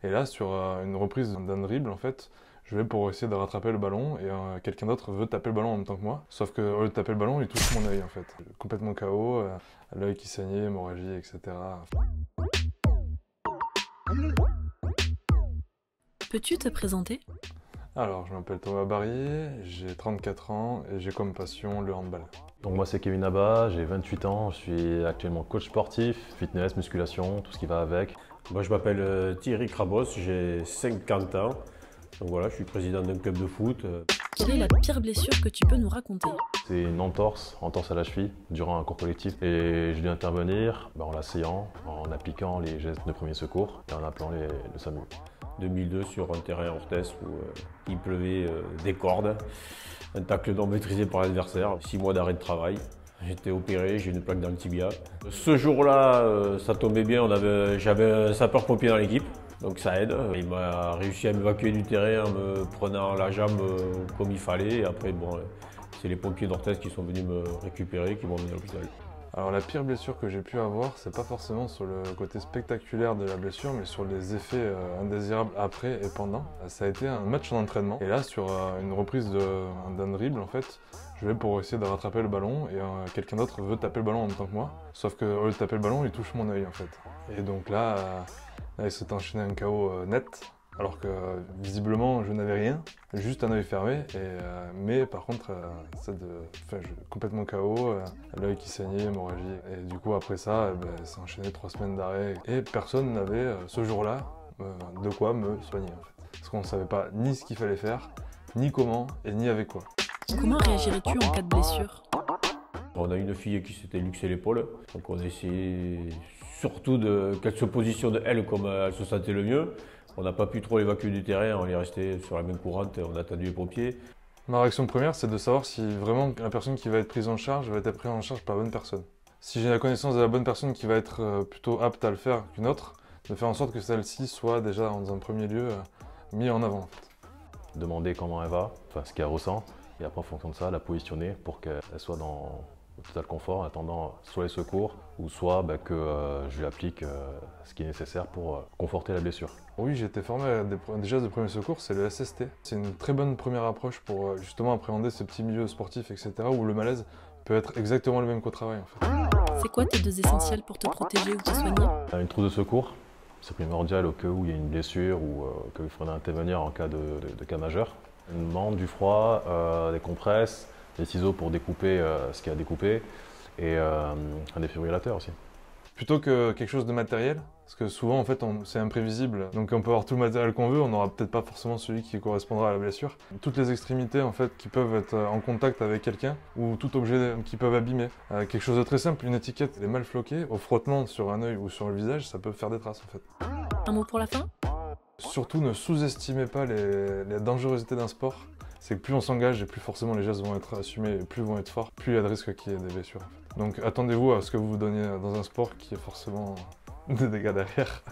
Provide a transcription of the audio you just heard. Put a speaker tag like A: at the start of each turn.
A: Et là, sur une reprise d'un dribble, en fait, je vais pour essayer de rattraper le ballon et quelqu'un d'autre veut taper le ballon en même temps que moi. Sauf que au lieu de taper le ballon, il touche mon œil en fait. Complètement KO, l'œil qui saignait, hémorragie, etc.
B: Peux-tu te présenter?
A: Alors, je m'appelle Thomas Barry, j'ai 34 ans et j'ai comme passion le handball.
C: Donc moi c'est Kevin Abba, j'ai 28 ans, je suis actuellement coach sportif, fitness, musculation, tout ce qui va avec.
D: Moi, je m'appelle Thierry Crabos, j'ai 50 ans. Donc voilà, je suis président d'un club de foot.
B: Quelle est la pire blessure que tu peux nous raconter?
C: C'est une entorse à la cheville durant un cours collectif. Et je dû intervenir en l'asseyant, en appliquant les gestes de premier secours et en appelant le SAMU.
D: 2002 sur un terrain Orthès où il pleuvait des cordes. Un tacle non maîtrisé par l'adversaire, 6 mois d'arrêt de travail. J'étais opéré, j'ai une plaque dans le tibia. Ce jour-là, ça tombait bien, j'avais un sapeur-pompier dans l'équipe, donc ça aide. Il m'a réussi à m'évacuer du terrain en me prenant la jambe comme il fallait. Et après, c'est les pompiers d'Orthès qui sont venus me récupérer, qui m'ont emmené à l'hôpital.
A: Alors la pire blessure que j'ai pu avoir, c'est pas forcément sur le côté spectaculaire de la blessure, mais sur les effets indésirables après et pendant. Ça a été un match d'entraînement. Et là, sur une reprise d'un dribble, en fait, je vais pour essayer de rattraper le ballon et quelqu'un d'autre veut taper le ballon en même temps que moi. Sauf que au lieu de taper le ballon, il touche mon œil en fait. Et donc là, il s'est enchaîné un KO net. Alors que visiblement je n'avais rien, juste un œil fermé, mais par contre complètement KO, l'œil qui saignait, hémorragie. Et du coup après ça, ça a enchaîné 3 semaines d'arrêt et personne n'avait ce jour-là de quoi me soigner en fait. Parce qu'on ne savait pas ni ce qu'il fallait faire, ni comment et ni avec quoi.
B: Comment réagirais-tu en cas de blessure?
D: On a une fille qui s'était luxé l'épaule, donc on a essayé surtout qu'elle se positionne elle comme elle se sentait le mieux. On n'a pas pu trop l'évacuer du terrain, on est resté sur la même courante, on a attendu les pompiers.
A: Ma réaction première, c'est de savoir si vraiment la personne qui va être prise en charge va être prise en charge par la bonne personne. Si j'ai la connaissance de la bonne personne qui va être plutôt apte à le faire qu'une autre, de faire en sorte que celle-ci soit déjà dans un premier lieu mis en avant. En fait.
C: Demander comment elle va, enfin ce qu'elle ressent, et après en fonction de ça, la positionner pour qu'elle soit dans le total confort en attendant soit les secours ou soit que je lui applique ce qui est nécessaire pour conforter la blessure.
A: Oui, j'ai été formé à des gestes de premier secours, c'est le SST. C'est une très bonne première approche pour justement appréhender ces petits milieux sportifs, etc. où le malaise peut être exactement le même qu'au travail en fait.
B: C'est quoi tes 2 essentiels pour te protéger ou te soigner?
C: Une trousse de secours, c'est primordial au cas où il y a une blessure ou qu'il faudrait intervenir en cas de cas majeur. Une mante, du froid, des compresses, des ciseaux pour découper ce qu'il y a à découper et un défibrillateur aussi.
A: Plutôt que quelque chose de matériel, parce que souvent en fait c'est imprévisible, donc on peut avoir tout le matériel qu'on veut, on n'aura peut-être pas forcément celui qui correspondra à la blessure. Toutes les extrémités en fait qui peuvent être en contact avec quelqu'un ou tout objet qui peuvent abîmer. Quelque chose de très simple, une étiquette, elle est mal floquée, au frottement sur un œil ou sur le visage, ça peut faire des traces en fait.
B: Un mot pour la fin?
A: Surtout ne sous-estimez pas les dangerosités d'un sport. C'est que plus on s'engage et plus forcément les gestes vont être assumés et plus vont être forts, plus il y a de risques qu'il y ait des blessures en fait. Donc attendez-vous à ce que vous vous donniez dans un sport qui est forcément des dégâts derrière.